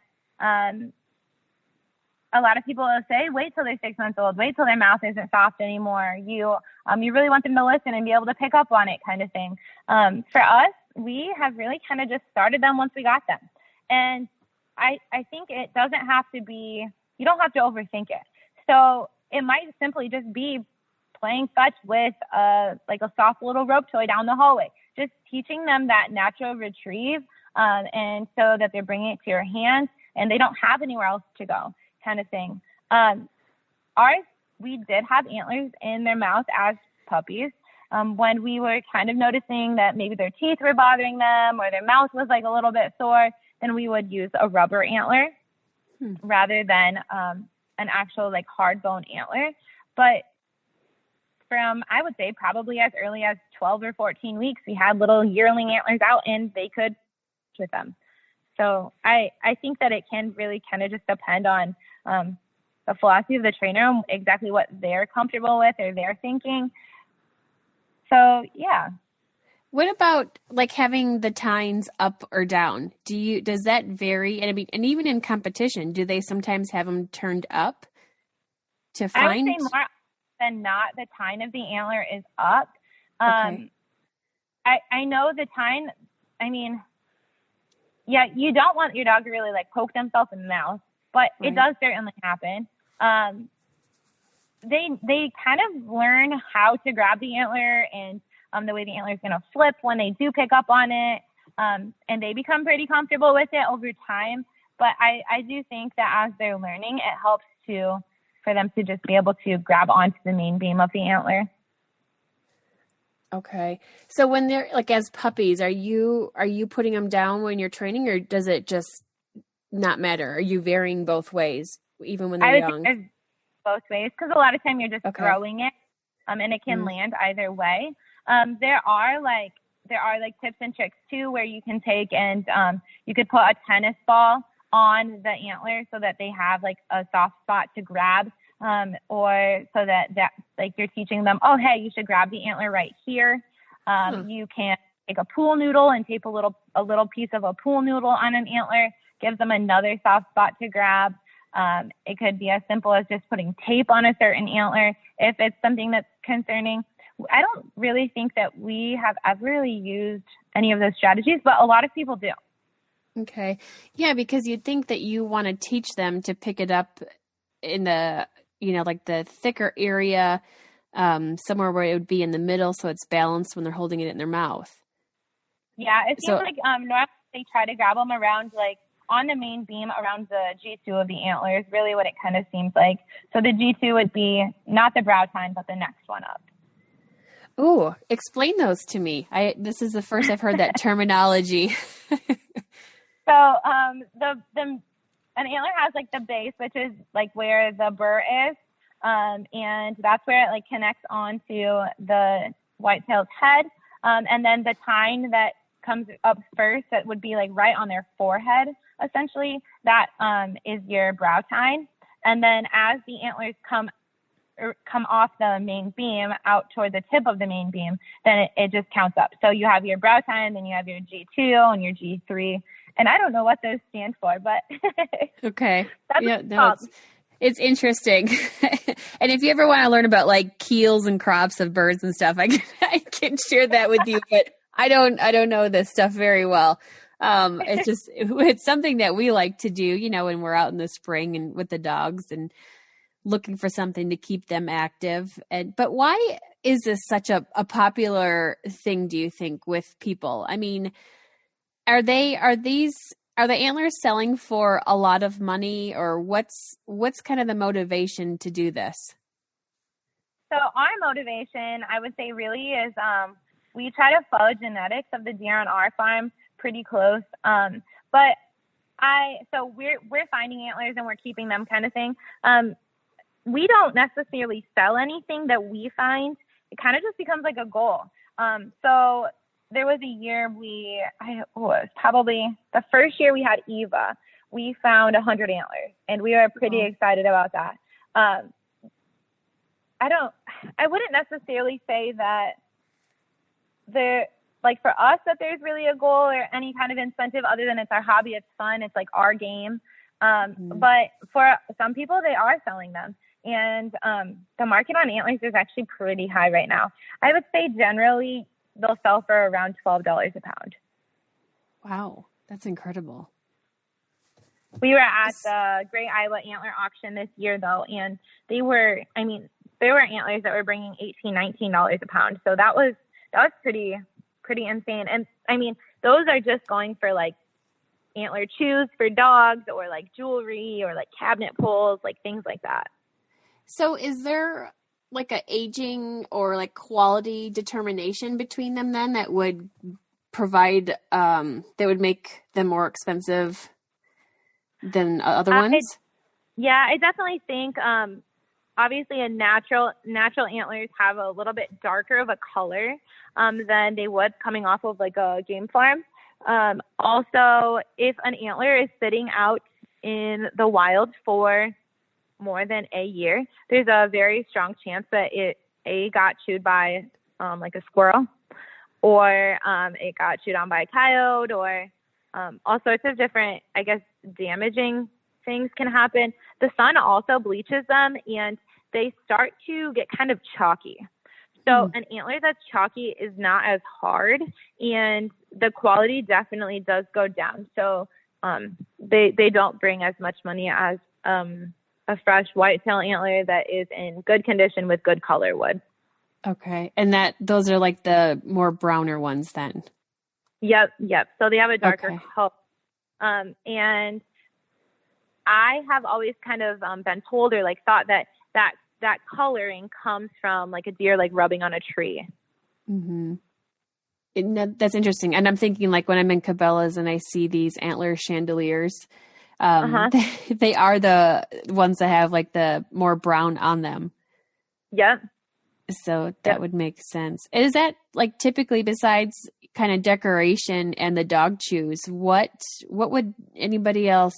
A lot of people will say, wait till they're 6 months old, wait till their mouth isn't soft anymore. You really want them to listen and be able to pick up on it, kind of thing. For us, we have really kind of just started them once we got them. And I think it doesn't have to be, you don't have to overthink it. So it might simply just be playing fetch with like a soft little rope toy down the hallway, just teaching them that natural retrieve, and so that they're bringing it to your hands and they don't have anywhere else to go, kind of thing. Ours, we did have antlers in their mouth as puppies. When we were kind of noticing that maybe their teeth were bothering them or their mouth was like a little bit sore, then we would use a rubber antler rather than an actual like hard bone antler. But from, I would say, probably as early as 12 or 14 weeks, we had little yearling antlers out and they could with them. So I think that it can really kind of just depend on the philosophy of the trainer and exactly what they're comfortable with or they're thinking. So, yeah. What about like having the tines up or down? Does that vary? And I mean, and even in competition, do they sometimes have them turned up to find? I would say more than not, the tine of the antler is up. Okay. I know the tine, I mean, yeah, you don't want your dog to really like poke themselves in the mouth, but it does certainly happen. They kind of learn how to grab the antler and the way the antler is going to flip when they do pick up on it, and they become pretty comfortable with it over time. But I do think that as they're learning, it helps for them to just be able to grab onto the main beam of the antler. Okay. So when they're like as puppies, are you putting them down when you're training, or does it just not matter? Are you varying both ways, even when they're I would young? think both ways, because a lot of time you're just throwing it, and it can land either way. There are like tips and tricks too, where you can take and you could put a tennis ball on the antler so that they have like a soft spot to grab, or so that like you're teaching them, oh hey, you should grab the antler right here. You can take a pool noodle and tape a little piece of a pool noodle on an antler, gives them another soft spot to grab. It could be as simple as just putting tape on a certain antler if it's something that's concerning. I don't really think that we have ever really used any of those strategies, but a lot of people do. Okay. Yeah, because you'd think that you want to teach them to pick it up in the, like the thicker area, somewhere where it would be in the middle so it's balanced when they're holding it in their mouth. Yeah, it seems like normally they try to grab them around like on the main beam around the G2 of the antler is really what it kind of seems like. So the G2 would be not the brow tine, but the next one up. Ooh, explain those to me. This is the first I've heard that terminology. So an antler has like the base, which is like where the burr is, and that's where it like connects onto the whitetail's head, and then the tine that comes up first, that would be like right on their forehead, essentially. That is your brow tine, and then as the antlers come off the main beam out toward the tip of the main beam, then it just counts up. So you have your brow tine, then you have your G2 and your G3. And I don't know what those stand for, but okay. That's it's interesting. And if you ever want to learn about like keels and crops of birds and stuff, I can share that with you, but I don't know this stuff very well. It's something that we like to do, when we're out in the spring and with the dogs and looking for something to keep them active. But why is this such a popular thing, do you think, with people? I mean, are the antlers selling for a lot of money, or what's kind of the motivation to do this? So our motivation, I would say, really is we try to follow genetics of the deer on our farm pretty close. But we're finding antlers and we're keeping them, kind of thing. We don't necessarily sell anything that we find. It kind of just becomes like a goal. So there was a year it was probably the first year we had Eva. We found 100 antlers, and we were pretty excited about that. I wouldn't necessarily say that for us that there's really a goal or any kind of incentive other than it's our hobby, it's fun, it's like our game. But for some people, they are selling them. And the market on antlers is actually pretty high right now. I would say generally they'll sell for around $12 a pound. Wow, that's incredible. We were at the Great Iowa Antler Auction this year, though, and there were antlers that were bringing $18, $19 a pound. So that was pretty insane. And I mean, those are just going for like antler chews for dogs, or like jewelry, or like cabinet pulls, like things like that. So is there like a aging or like quality determination between them then that would provide, that would make them more expensive than other ones? I definitely think, obviously natural antlers have a little bit darker of a color, than they would coming off of like a game farm. Also, if an antler is sitting out in the wild for more than a year, there's a very strong chance that it got chewed by like a squirrel, or it got chewed on by a coyote, or all sorts of different, I guess, damaging things can happen. The sun also bleaches them, and they start to get kind of chalky. So an antler that's chalky is not as hard, and the quality definitely does go down. So they don't bring as much money as a fresh whitetail antler that is in good condition with good color would. Okay. And those are like the more browner ones then? Yep. So they have a darker color. And I have always kind of been told or like thought that coloring comes from like a deer like rubbing on a tree. Mm-hmm. That's interesting. And I'm thinking like when I'm in Cabela's and I see these antler chandeliers, they are the ones that have like the more brown on them. Yep. So that would make sense. Is that like typically, besides kind of decoration and the dog chews, what would anybody else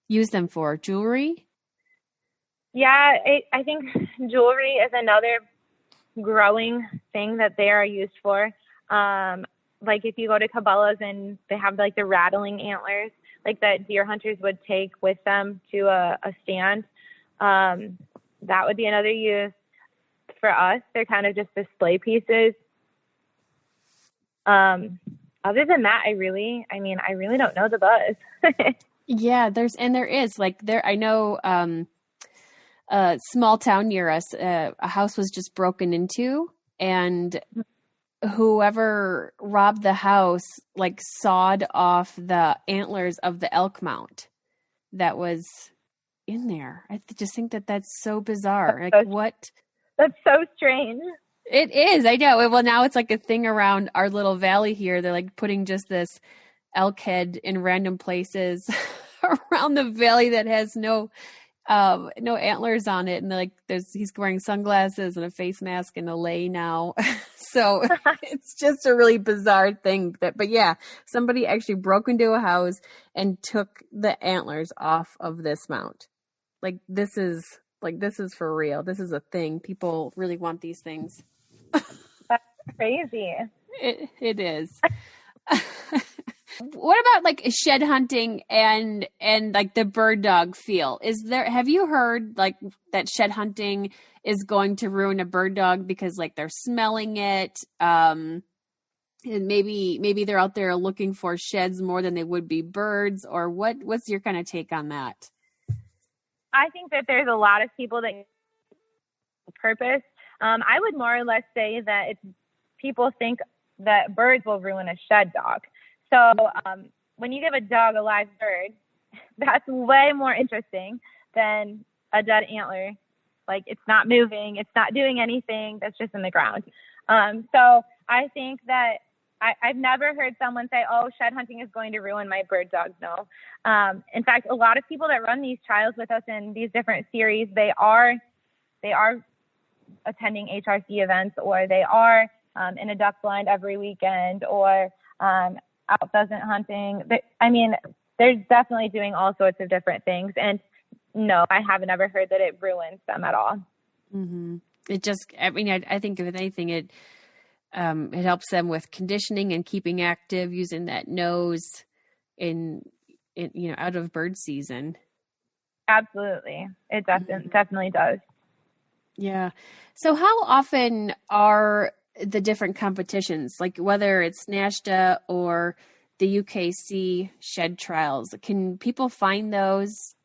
use them for? Jewelry? Yeah, I think jewelry is another growing thing that they are used for. Like if you go to Cabela's and they have like the rattling antlers, like that deer hunters would take with them to a stand. That would be another use. For us, they're kind of just display pieces. Other than that, I really don't know the buzz. Yeah, there is like I know, a small town near us, a house was just broken into, and whoever robbed the house like sawed off the antlers of the elk mount that was in there. I just think that's so bizarre. Like what? That's so strange. It is. I know. Well, now it's like a thing around our little valley here. They're like putting just this elk head in random places around the valley that has no antlers on it. And they're like, he's wearing sunglasses and a face mask and a lei now. So it's just a really bizarre thing but yeah, somebody actually broke into a house and took the antlers off of this mount. Like this is for real. This is a thing. People really want these things. That's crazy. It is. What about like shed hunting and like the bird dog feel? Have you heard like that shed hunting is going to ruin a bird dog because like they're smelling it? And maybe they're out there looking for sheds more than they would be birds, or what's your kind of take on that? I think that there's a lot of people that purpose. I would more or less say that people think that birds will ruin a shed dog. So when you give a dog a live bird, that's way more interesting than a dead antler. Like it's not moving, it's not doing anything, that's just in the ground. So I think that I've never heard someone say, oh, shed hunting is going to ruin my bird dog. No. In fact, a lot of people that run these trials with us in these different series, they are attending HRC events, or they are in a duck blind every weekend, or out pheasant hunting. They're definitely doing all sorts of different things. And no, I haven't ever heard that it ruins them at all. Mm-hmm. I think if anything, it helps them with conditioning and keeping active, using that nose in out of bird season. Absolutely. It definitely does. Yeah. So how often are the different competitions, like whether it's NASHDA or the UKC shed trials, can people find those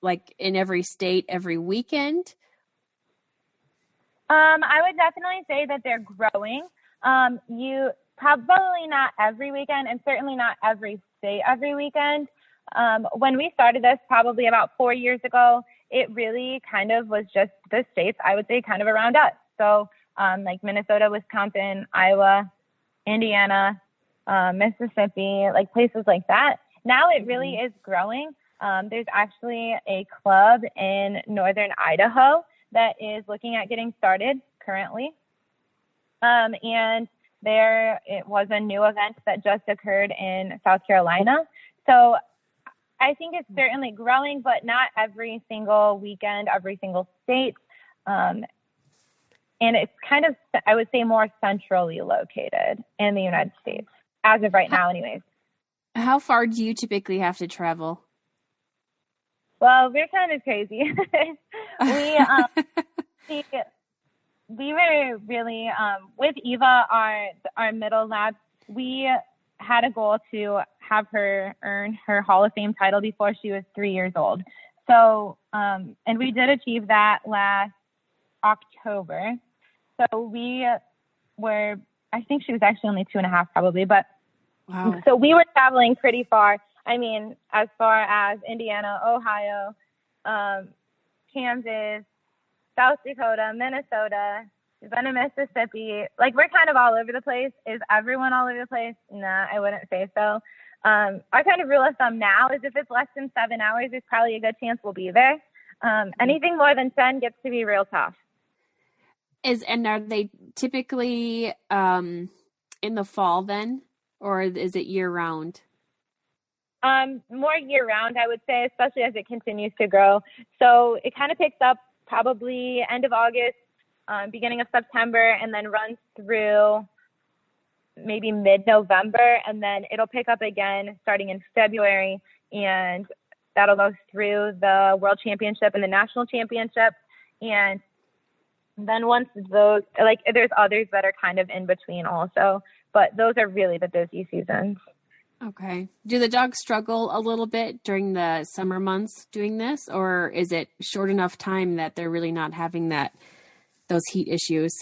like in every state every weekend? I would definitely say that they're growing. You probably not every weekend, and certainly not every state every weekend. When we started this probably about 4 years ago, it really kind of was just the states, I would say, kind of around us. So like Minnesota, Wisconsin, Iowa, Indiana, Mississippi, like places like that. Now it really is growing. There's actually a club in northern Idaho that is looking at getting started currently. And it was a new event that just occurred in South Carolina. So I think it's certainly growing, but not every single weekend, every single state. And it's kind of, I would say, more centrally located in the United States, as of right now anyways. How far do you typically have to travel? Well, we're kind of crazy. We were really, with Eva, our middle lab, we had a goal to have her earn her Hall of Fame title before she was 3 years old. So, and we did achieve that last October. So we were, I think she was actually only 2.5 probably, but wow. So we were traveling pretty far. I mean, as far as Indiana, Ohio, Kansas, South Dakota, Minnesota, She's been in Mississippi. Like, we're kind of all over the place. Is everyone all over the place? Nah, I wouldn't say so. Our kind of rule of thumb now is if it's less than 7 hours, there's probably a good chance we'll be there. Anything more than 10 gets to be real tough. And are they typically in the fall then, or is it year round? More year round, I would say, especially as it continues to grow. So it kind of picks up probably end of August, beginning of September, and then runs through maybe mid-November, and then it'll pick up again starting in February, and that'll go through the World Championship and the National Championship. And then once those, like, there's others that are kind of in between also, but those are really the busy seasons. Okay. Do the dogs struggle a little bit during the summer months doing this, or is it short enough time that they're really not having those heat issues?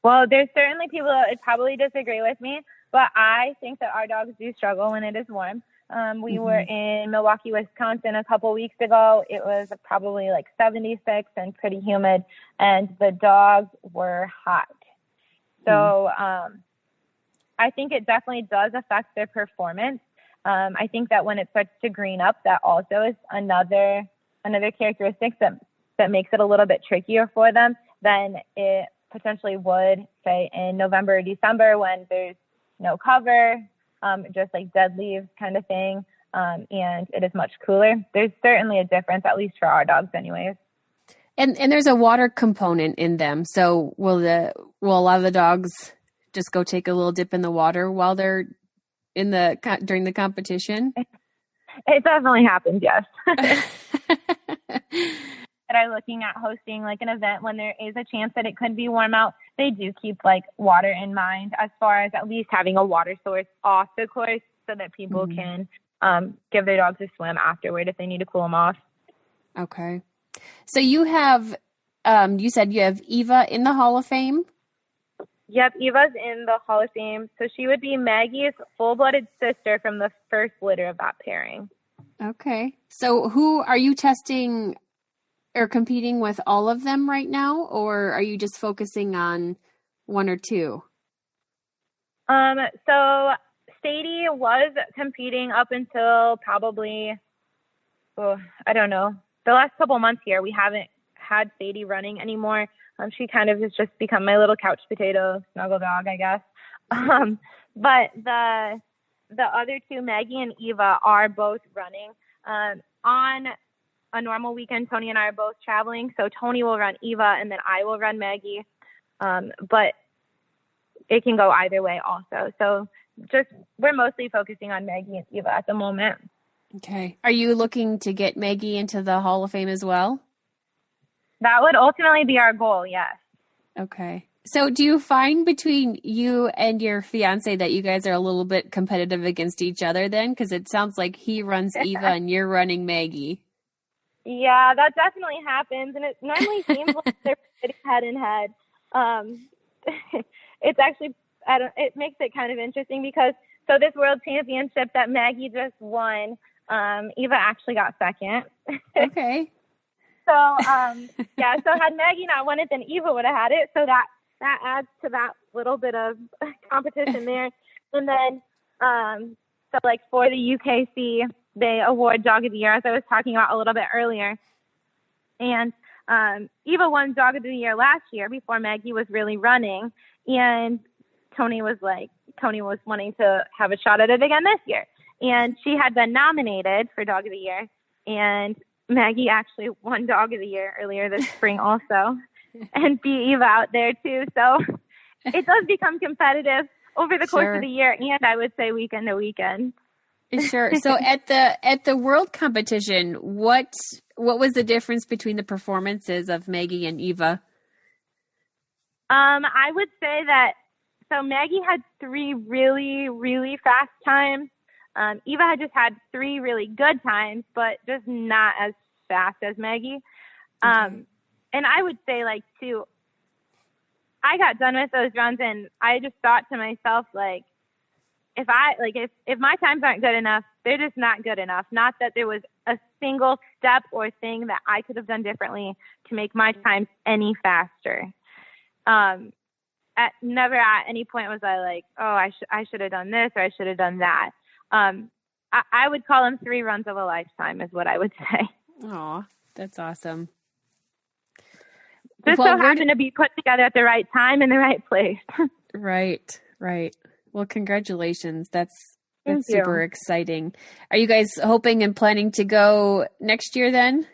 Well, there's certainly people that would probably disagree with me, but I think that our dogs do struggle when it is warm. We were in Milwaukee, Wisconsin a couple weeks ago. It was probably like 76 and pretty humid, and the dogs were hot. So I think it definitely does affect their performance. I think that when it starts to green up, that also is another characteristic that makes it a little bit trickier for them than it potentially would, say, in November or December when there's no cover, just like dead leaves kind of thing, and it is much cooler. There's certainly a difference, at least for our dogs anyways. And there's a water component in them. So will a lot of the dogs just go take a little dip in the water while they're during the competition? It definitely happens, yes. That are looking at hosting like an event when there is a chance that it could be warm out, they do keep like water in mind as far as at least having a water source off the course so that people can give their dogs a swim afterward if they need to cool them off. Okay. So you have, you said you have Eva in the Hall of Fame? Yep, Eva's in the Hall of Fame. So she would be Maggie's full-blooded sister from the first litter of that pairing. Okay. So who are you testing or competing with, all of them right now, or are you just focusing on one or two? So Sadie was competing up until probably, I don't know, the last couple months here. We haven't had Sadie running anymore. She kind of has just become my little couch potato, snuggle dog, I guess. But the other two, Maggie and Eva, are both running. On a normal weekend, Tony and I are both traveling, so Tony will run Eva and then I will run Maggie. But it can go either way also. So we're mostly focusing on Maggie and Eva at the moment. Okay. Are you looking to get Maggie into the Hall of Fame as well? That would ultimately be our goal, yes. Okay. So do you find between you and your fiance that you guys are a little bit competitive against each other then? Because it sounds like he runs Eva and you're running Maggie. Yeah, that definitely happens, and it normally seems like they're pretty head in head. It's actually, it makes it kind of interesting because, so this world championship that Maggie just won, Eva actually got second. Okay. So, yeah, so had Maggie not won it, then Eva would have had it, so that adds to that little bit of competition there. And then, so like for the UKC, they award Dog of the Year, as I was talking about a little bit earlier. And Eva won Dog of the Year last year before Maggie was really running. And Tony was wanting to have a shot at it again this year. And she had been nominated for Dog of the Year. And Maggie actually won Dog of the Year earlier this spring also. And beat Eva out there too. So it does become competitive over the course of the year. And I would say weekend to weekend. Sure. So at the world competition, what was the difference between the performances of Maggie and Eva? I would say that, so Maggie had 3 really, really fast times. Eva had just had 3 really good times, but just not as fast as Maggie. And I would say too, I got done with those runs and I just thought to myself, if my times aren't good enough, they're just not good enough. Not that there was a single step or thing that I could have done differently to make my times any faster. never at any point was I like, oh, I should have done this or I should have done that. I would call them 3 runs of a lifetime is what I would say. Aw, that's awesome. Just so happened to be put together at the right time in the right place. Right. Well, congratulations. That's Thank super you. exciting. Are you guys hoping and planning to go next year then?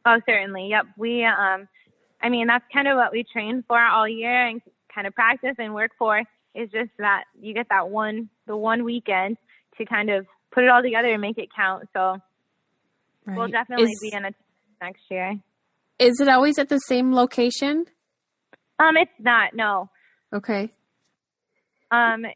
Oh, certainly. Yep. We, that's kind of what we train for all year and kind of practice and work for, is just that you get the one weekend to kind of put it all together and make it count. So we'll definitely be in it next year. Is it always at the same location? It's not, no. Okay. Dawkins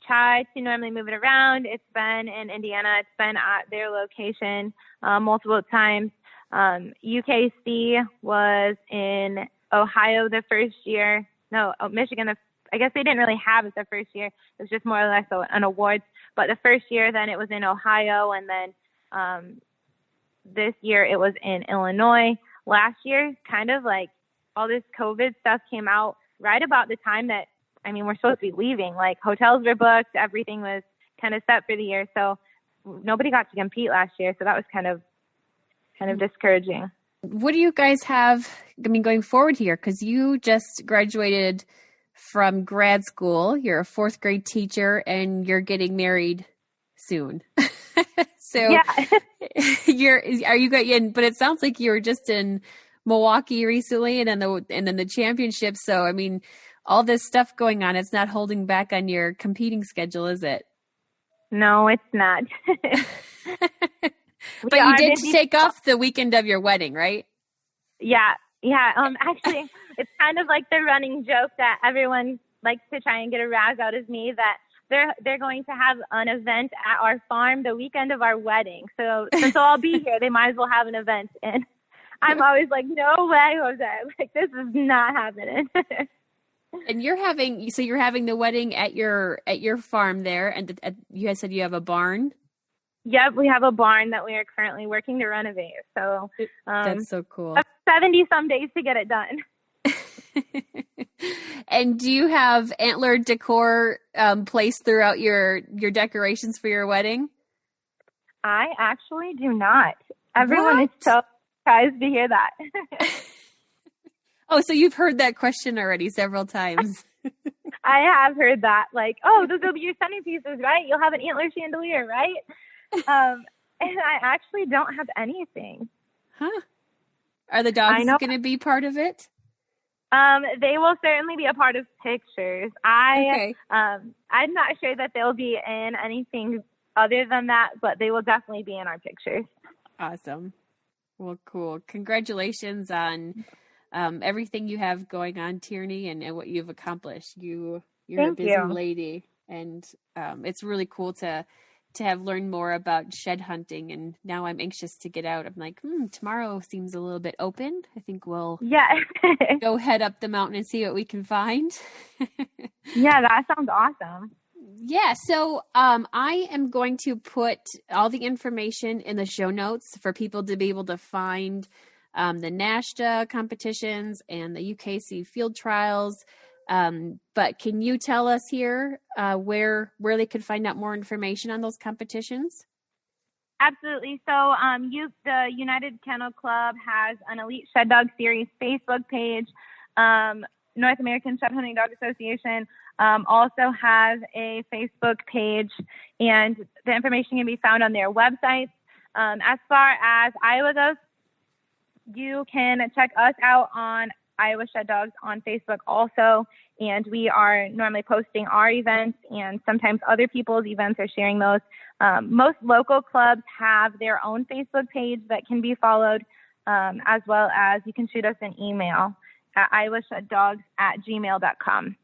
tried to normally move it around. It's been in Indiana. It's been at their location multiple times. UKC was in Ohio the first year. No, Michigan. I guess they didn't really have it the first year. It was just more or less an awards. But the first year, then it was in Ohio, and then this year it was in Illinois. Last year, kind of like all this COVID stuff came out right about the time that, we're supposed to be leaving. Like hotels were booked, everything was kind of set for the year. So nobody got to compete last year. So that was kind of discouraging. What do you guys have, going forward here? Because you just graduated from grad school. You're a 4th grade teacher and you're getting married soon. So yeah. But it sounds like you were just in Milwaukee recently and then the championship. So, all this stuff going on, it's not holding back on your competing schedule, is it? No, it's not. But you did take off the weekend of your wedding, right? Yeah. Actually, it's kind of like the running joke that everyone likes to try and get a razz out of me, that they're going to have an event at our farm the weekend of our wedding. So since I'll be here, they might as well have an event. And I'm always like, no way, Jose. Like, this is not happening. And you're having the wedding at your farm there, and you guys said you have a barn. Yep, we have a barn that we are currently working to renovate. So that's so cool. 70 some days to get it done. And do you have Antler decor placed throughout your decorations for your wedding? I actually do not. Everyone is so surprised to hear that. Oh, so you've heard that question already several times. I have heard that. Like, oh, those will be your centerpieces, right? You'll have an antler chandelier, right? And I actually don't have anything. Huh? Are the dogs going to be part of it? They will certainly be a part of pictures. Okay. I'm not sure that they'll be in anything other than that, but they will definitely be in our pictures. Awesome. Well, cool. Congratulations on everything you have going on, Tierney, and what you've accomplished. You're a busy lady, and it's really cool to have learned more about shed hunting. And now I'm anxious to get out. I'm like, tomorrow seems a little bit open. I think we'll go head up the mountain and see what we can find. Yeah, that sounds awesome. Yeah, so I am going to put all the information in the show notes for people to be able to find the NASHDA competitions and the UKC field trials. But can you tell us here where they could find out more information on those competitions? Absolutely. So the United Kennel Club has an Elite Shed Dog Series Facebook page. North American Shed Hunting Dog Association also has a Facebook page, and the information can be found on their websites. As far as Iowa goes, you can check us out on Iowa Shed Dogs on Facebook also, and we are normally posting our events, and sometimes other people's events are sharing those. Most local clubs have their own Facebook page that can be followed, as well as you can shoot us an email at iowasheddogs@gmail.com.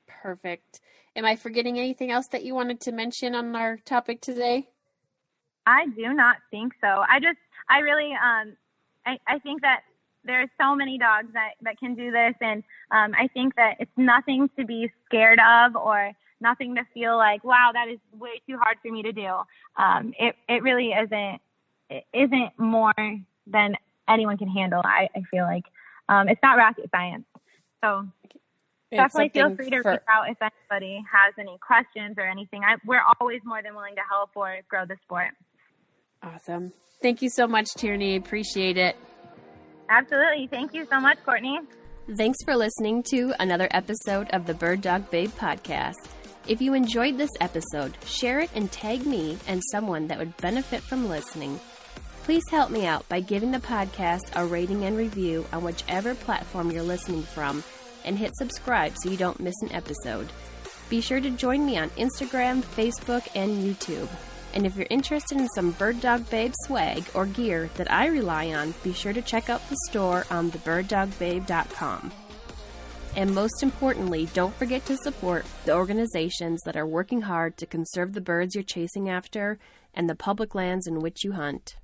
Perfect. Am I forgetting anything else that you wanted to mention on our topic today? I do not think so. I think that there are so many dogs that can do this, and I think that it's nothing to be scared of or nothing to feel like, wow, that is way too hard for me to do. It really isn't more than anyone can handle. I feel like it's not rocket science. So definitely feel free to reach out if anybody has any questions or anything. We're always more than willing to help or grow the sport. Awesome. Thank you so much, Tierney. Appreciate it. Absolutely. Thank you so much, Courtney. Thanks for listening to another episode of the Bird Dog Babe podcast. If you enjoyed this episode, share it and tag me and someone that would benefit from listening. Please help me out by giving the podcast a rating and review on whichever platform you're listening from, and hit subscribe so you don't miss an episode. Be sure to join me on Instagram, Facebook, and YouTube. And if you're interested in some Bird Dog Babe swag or gear that I rely on, be sure to check out the store on thebirddogbabe.com. And most importantly, don't forget to support the organizations that are working hard to conserve the birds you're chasing after and the public lands in which you hunt.